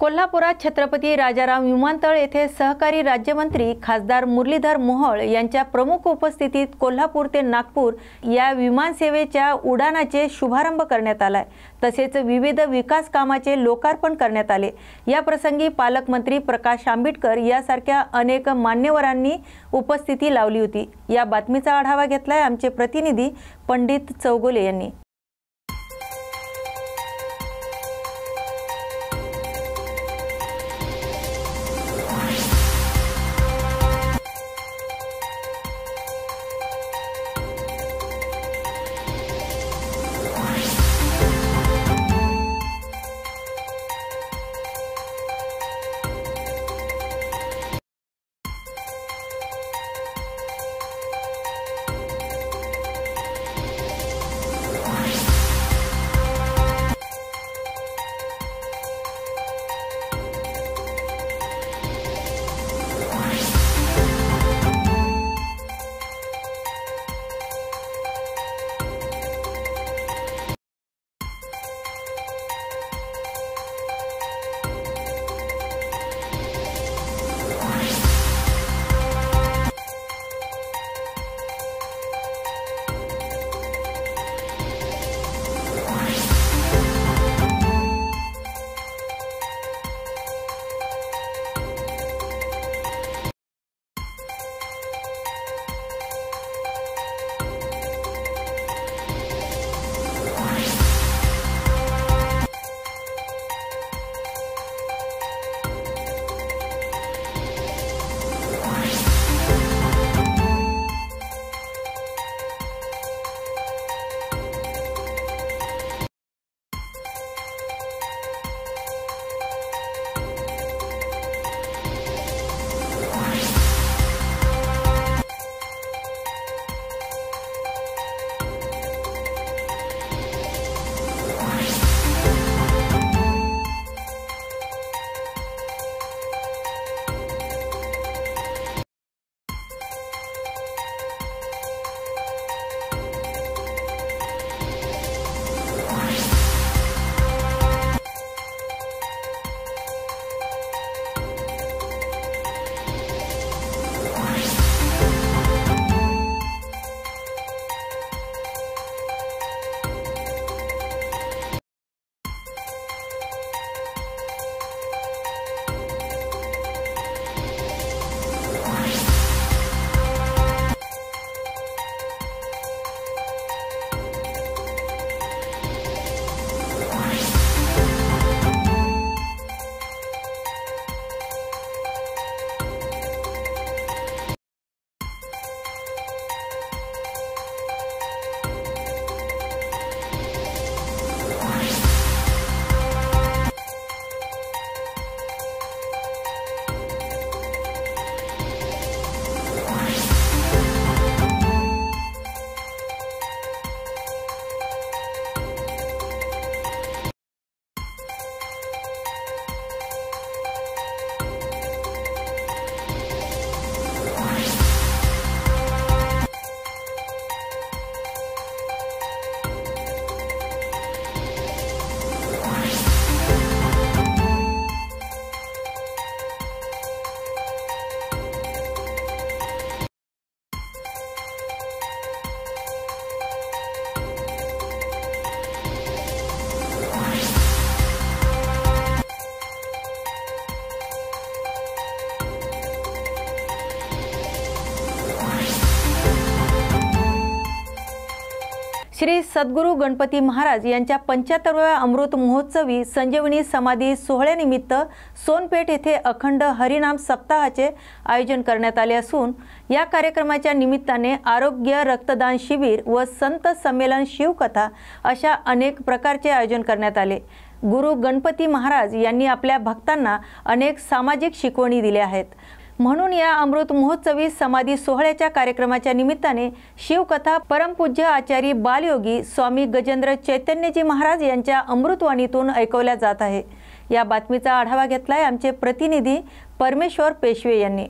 कोल्हापुरात छत्रपती राजाराम विमानतळ येथे सहकारी राज्यमंत्री खासदार मुरलीधर मोहोळ यांच्या प्रमुख उपस्थितीत कोल्हापूर ते नागपूर या विमानसेवेच्या उडाणाचे शुभारंभ करण्यात आलाय। तसेच विविध विकास कामाचे लोकार्पण करण्यात आले। या प्रसंगी पालकमंत्री प्रकाश आंबेडकर यासारख्या अनेक मान्यवरांनी उपस्थिती लावली होती। या बातमीचा आढावा घेतलाय आमचे प्रतिनिधी पंडित चौगुले यांनी। श्री सद्गुरू गणपती महाराज यांच्या 75व्या अमृत महोत्सवी संजीवनी समाधी सोहळ्यानिमित्त सोनपेठ येथे अखंड हरिनाम सप्ताहाचे आयोजन करण्यात आले असून या कार्यक्रमाच्या निमित्ताने आरोग्य रक्तदान शिबिर व संत संमेलन शिवकथा अशा अनेक प्रकारचे आयोजन करण्यात आले। गुरु गणपती महाराज यांनी आपल्या भक्तांना अनेक सामाजिक शिकवणी दिल्या आहेत। म्हणून या अमृत महोत्सवी समाधी सोहळ्याच्या कार्यक्रमाच्या निमित्ताने शिवकथा परमपूज्य आचार्य बालयोगी स्वामी गजेंद्र चैतन्यजी महाराज यांच्या अमृतवाणीतून ऐकवल्या जात आहे। या बातमीचा आढावा घेतलाय आमचे प्रतिनिधी परमेश्वर पेशवे यांनी।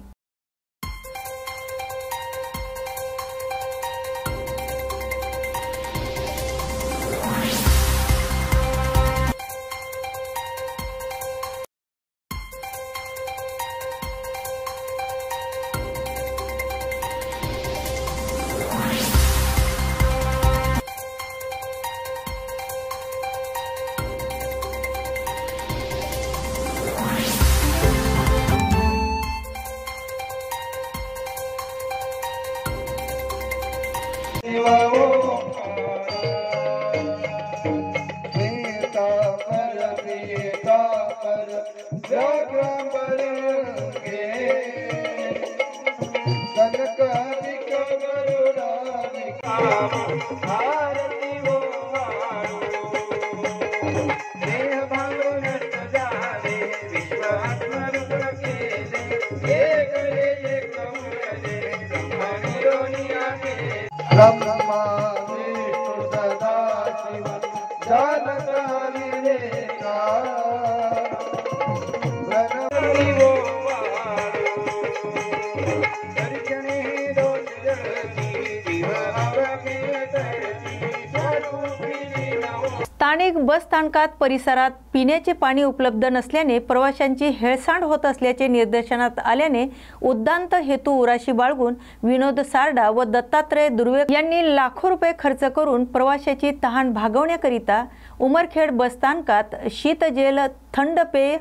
स्थानिक बस स्थानकात परिसरात पिण्याचे पाणी उपलब्ध नसल्याने प्रवाशांची हेळसांड होत असल्याचे निदर्शनास आल्याने उद्दांत हेतू उराशी बाळगून विनोद सारडा व दत्तात्रय दुर्वे यांनी लाखो रुपये खर्च करून प्रवाशाची तहान भागवण्याकरिता उमरखेड बस स्थानकात शीतजेल थंड पेय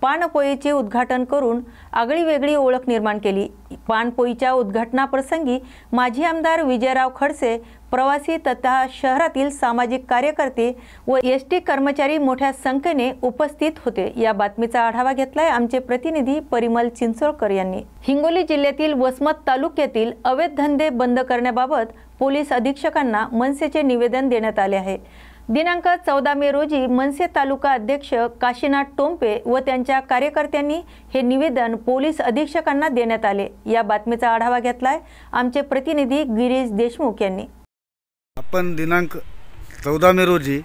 पानपोईचे उद्घाटन करून आगळीवेगळी ओळख निर्माण केली। पानपोईच्या उद्घाटनाप्रसंगी माजी आमदार विजयराव खडसे, प्रवासी तथा शहरातील सामाजिक कार्यकर्ते व एसटी कर्मचारी मोठ्या संख्येने उपस्थित होते। या बातमीचा आढावा घेतलाय आमचे प्रतिनिधी परिमल चिंचोळकर यांनी। हिंगोली जिल्ह्यातील वसमत तालुक्यातील अवैध धंदे बंद करण्याबाबत पोलीस अधीक्षकांना मनसेचे निवेदन देण्यात आले आहे। दिनांक 14 मे रोजी मनसे तालुका अध्यक्ष काशीनाथ टोंपे व त्यांच्या कार्यकर्त्यांनी हे निवेदन पोलीस अधीक्षकांना देण्यात आले। या बातमीचा आढावा घेतलाय आमचे प्रतिनिधी गिरीश देशमुख यांनी। आपण दिनांक 14 मे रोजी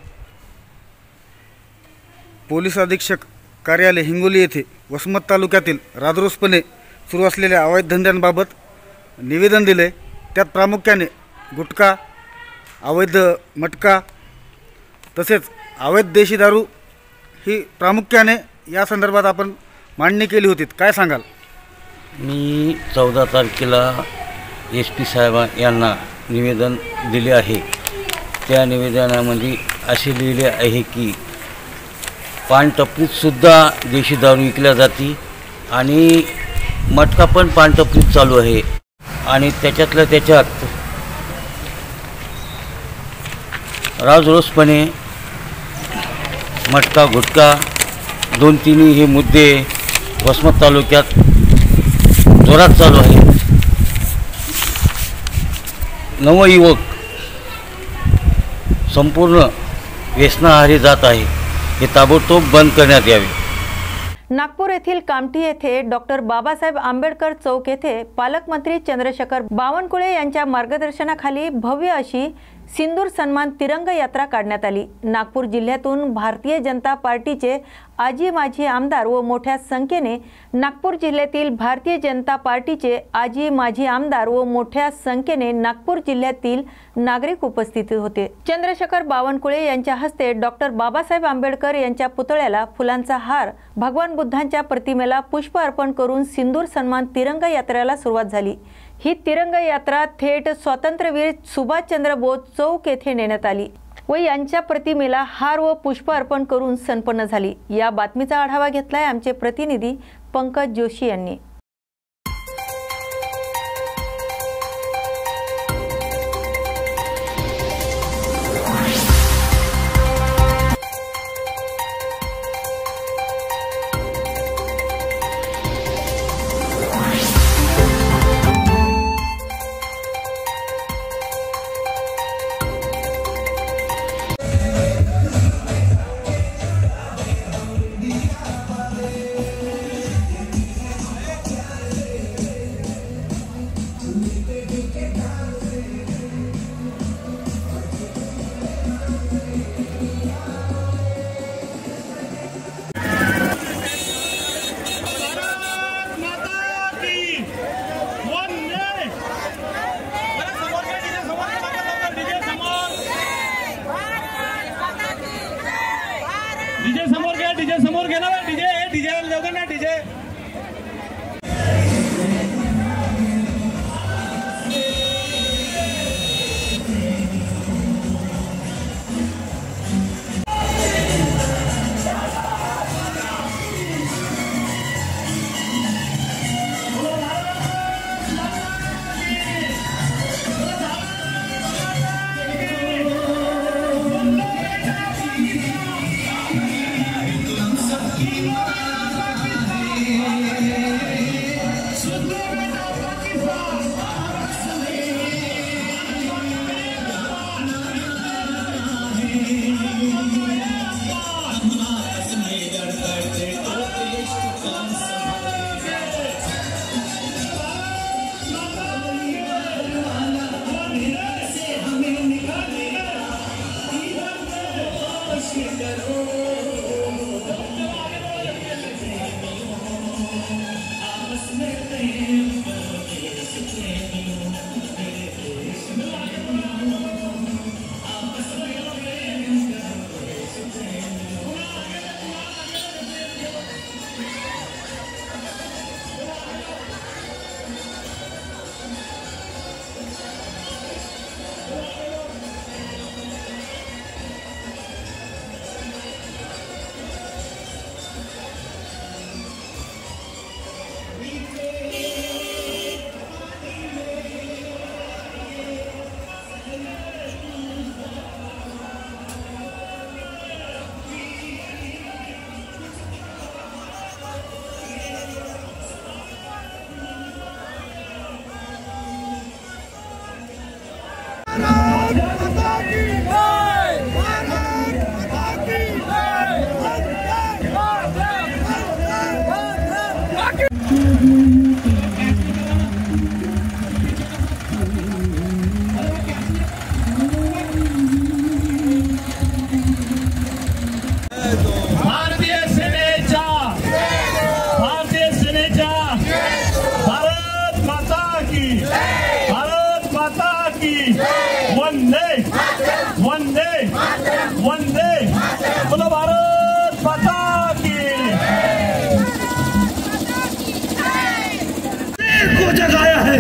पोलीस अधीक्षक कार्यालय हिंगोली येथे वसमत तालुक्यातील राजरोसपणे सुरू असलेल्या अवैध धंद्यांबाबत निवेदन दिले। त्यात प्रामुख्याने गुटखा, अवैध मटका तसेच अवैध देशी दारू ही प्रामुख्याने या संदर्भात आपण मांडणी केली होती। काय सांगाल? मी 14 तारखेला SP साहेब यांना निवेदन दिले आहे। त्या निवेदनामध्ये असे लिहिले आहे की पानटपरीतसुद्धा देशी दारू विकल्या जाते आणि मटका पण पानटपरीत चालू आहे आणि त्याच्यातल्या त्याच्यात राजरोसपणे मटका गुटखा 2-3 हे मुद्दे वसमत तालुक्यात जोरात चालू आहे। नवयुवक संपूर्ण व्यसनाहारी जात आहे, हे ताबडतोब बंद करण्यात यावे। नागपूर येथील कामठी येथे डॉक्टर बाबासाहेब आंबेडकर चौक येथे पालकमंत्री चंद्रशेखर बावनकुळे यांच्या मार्गदर्शनाखाली भव्य अशी सिंदूर सन्मान तिरंग यात्रा काढण्यात आली। नागपूर जिल्ह्यातून भारतीय जनता पार्टीचे आजी माजी आमदार व मोठ्या संख्येने नागपूर जिल्ह्यातील भारतीय जनता पार्टीचे आजी माजी आमदार व मोठ्या संख्येने नागपूर जिल्ह्यातील नागरिक उपस्थित होते। चंद्रशेखर बावनकुळे यांच्या हस्ते डॉक्टर बाबासाहेब आंबेडकर यांच्या पुतळ्याला फुलांचा हार, भगवान बुद्धांच्या प्रतिमेला पुष्प अर्पण करून सिंदूर सन्मान तिरंग यात्रेला सुरुवात झाली। ही तिरंग यात्रा थेट स्वातंत्र्यवीर सुभाषचंद्र बोस चौक येथे नेण्यात आली व यांच्या प्रतिमेला हार व पुष्प अर्पण करून संपन्न झाली। या बातमीचा आढावा घेतलाय आमचे प्रतिनिधी पंकज जोशी यांनी। वंदे बोलो भारत माता की को जगाया है।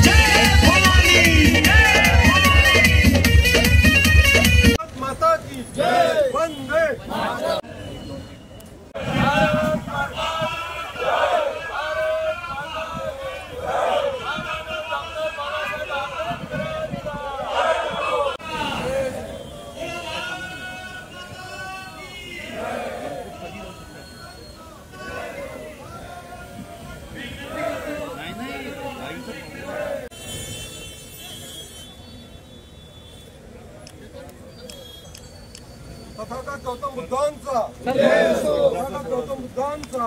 जय भवानी माता की जय। वंदे तथागत गौतम बुद्धांचा तथागत गौतम बुद्धांचा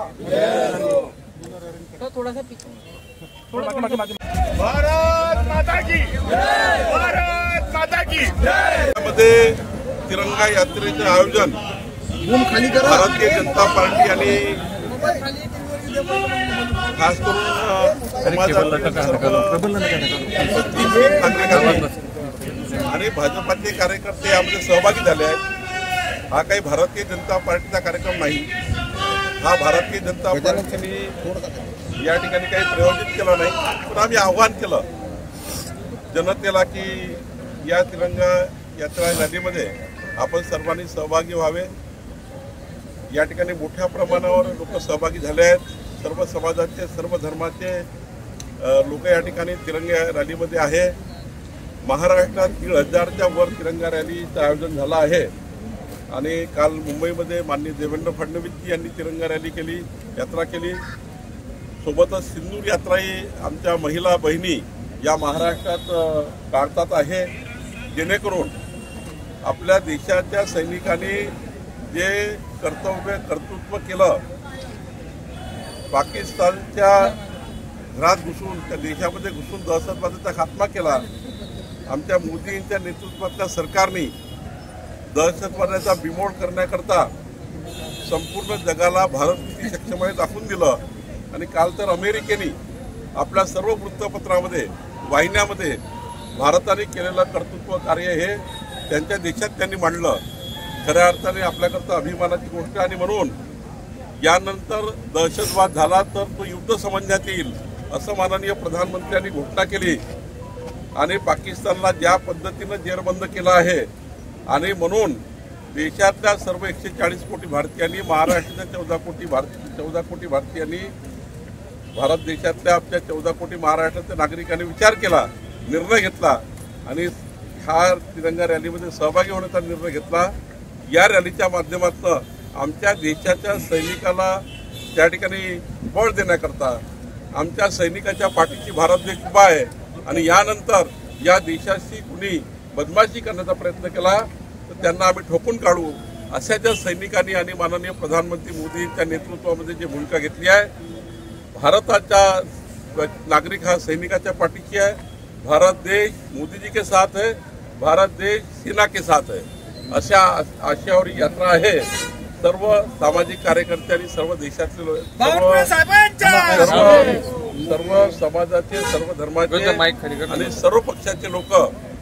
थोडासा पीछे भारत माता की जय। भारत माता की जय। मध्ये तिरंगा यात्रेचे आयोजन भारतीय जनता पार्टी आणि खास करून आणि भाजपाचे कार्यकर्ते यामध्ये सहभागी झाले आहेत। हा काही भारतीय जनता पार्टीचा कार्यक्रम नाही, हा भारतीय जनता पार्टीने या ठिकाणी काही प्रयोजित केला नाही, पण आम्ही आव्हान केलं जनतेला की या तिरंगा यात्रा रॅलीमध्ये आपण सर्वांनी सहभागी व्हावे। या ठिकाणी मोठ्या प्रमाणावर लोक सहभागी झाले आहेत। सर्व समाजाचे सर्व धर्माचे लोक या ठिकाणी तिरंगा रॅलीमध्ये आहे। महाराष्ट्रात 1,500च्या वर तिरंगा रॅलीचं आयोजन झालं आहे आणि काल मुंबईमध्ये माननीय देवेंद्र फडणवीसजी यांनी तिरंगा रॅली केली, यात्रा केली। सोबतच सिंदूर यात्राही आमच्या महिला बहिणी या महाराष्ट्रात काढतात आहे, जेणेकरून आपल्या देशाच्या सैनिकांनी जे कर्तृत्व केलं, पाकिस्तानच्या घरात घुसून त्या देशामध्ये घुसून दहशतवादाचा खात्मा केला, आमच्या मोदींच्या नेतृत्वातल्या सरकारने दहशतवादाचा बिमोड करण्याकरता संपूर्ण जगाला भारत किती सक्षम आहे दाखवून दिलं। आणि काल तर अमेरिकेने आपल्या सर्व वृत्तपत्रामध्ये वाहिन्यामध्ये भारताने केलेलं कर्तृत्व कार्य हे त्यांच्या देशात त्यांनी मांडलं। खऱ्या अर्थाने आपल्याकरता अभिमानाची गोष्ट आणि म्हणून यानंतर दहशतवाद झाला तर तो युद्ध समजण्यात येईल असं माननीय प्रधानमंत्र्यांनी घोषणा केली आणि पाकिस्तानला ज्या पद्धतीनं जेरबंद केलं आहे आणि म्हणून देशातल्या सर्व 140 कोटी भारतीयांनी, महाराष्ट्राच्या 14 कोटी भारतीयांनी, भारत देशातल्या आपल्या 14 कोटी महाराष्ट्राच्या नागरिकांनी विचार केला, निर्णय घेतला आणि हा तिरंगा रॅलीमध्ये सहभागी होण्याचा निर्णय घेतला। या रॅलीच्या माध्यमातून आमच्या देशाच्या सैनिकाला त्या ठिकाणी बळ देण्याकरता आमच्या सैनिकाच्या पाठीशी भारत देश उभा आहे आणि यानंतर या देशाशी कुणी बदमाशी करण्याचा प्रयत्न केला तर त्यांना आम्ही ठोकून काढू अशा ज्या सैनिकांनी आणि माननीय प्रधानमंत्री मोदींच्या नेतृत्वामध्ये जी भूमिका घेतली आहे, भारताचा नागरिक हा सैनिकाच्या पाठीशी आहे। भारत देश मोदीजी के साथ है, भारत देश सेना के साथ है अशा आशयावर ही यात्रा आहे। सर्व सामाजिक कार्यकर्ते आणि सर्व देशातले सर्व समाजाचे, सर्व धर्माचे आणि सर्व पक्षाचे लोक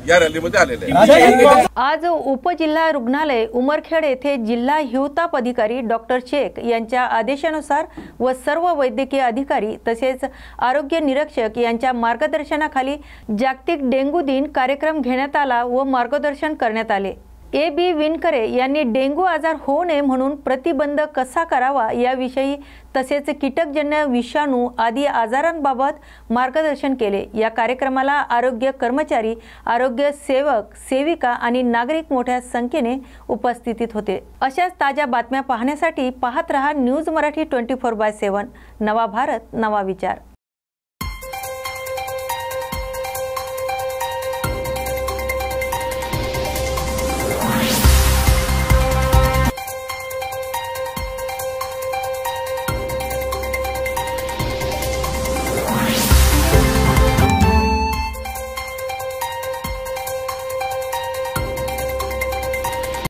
या रॅलीमध्ये आलेले आहेत। आज उपजिल्हा रुग्णालय उमरखेड येथे जिल्हा हिवताप अधिकारी डॉक्टर शेख यांच्या आदेशानुसार व सर्व वैद्यकीय अधिकारी तसेच आरोग्य निरीक्षक यांच्या मार्गदर्शनाखाली जागतिक डेंग्यू दिन कार्यक्रम घेण्यात आला व मार्गदर्शन करण्यात आले। A.B. विनकरे यांनी डेंग्यू आजार होऊ नये म्हणून प्रतिबंध कसा करावा याविषयी तसेच कीटकजन्य विषाणू आदी आजारांबाबत मार्गदर्शन केले। या कार्यक्रमाला आरोग्य कर्मचारी, आरोग्य सेवक, सेविका आणि नागरिक मोठ्या संख्येने उपस्थित होते। अशाच ताज्या बातम्या पाहण्यासाठी पाहत रहा न्यूज मराठी 24/7। नवा भारत, नवा विचार।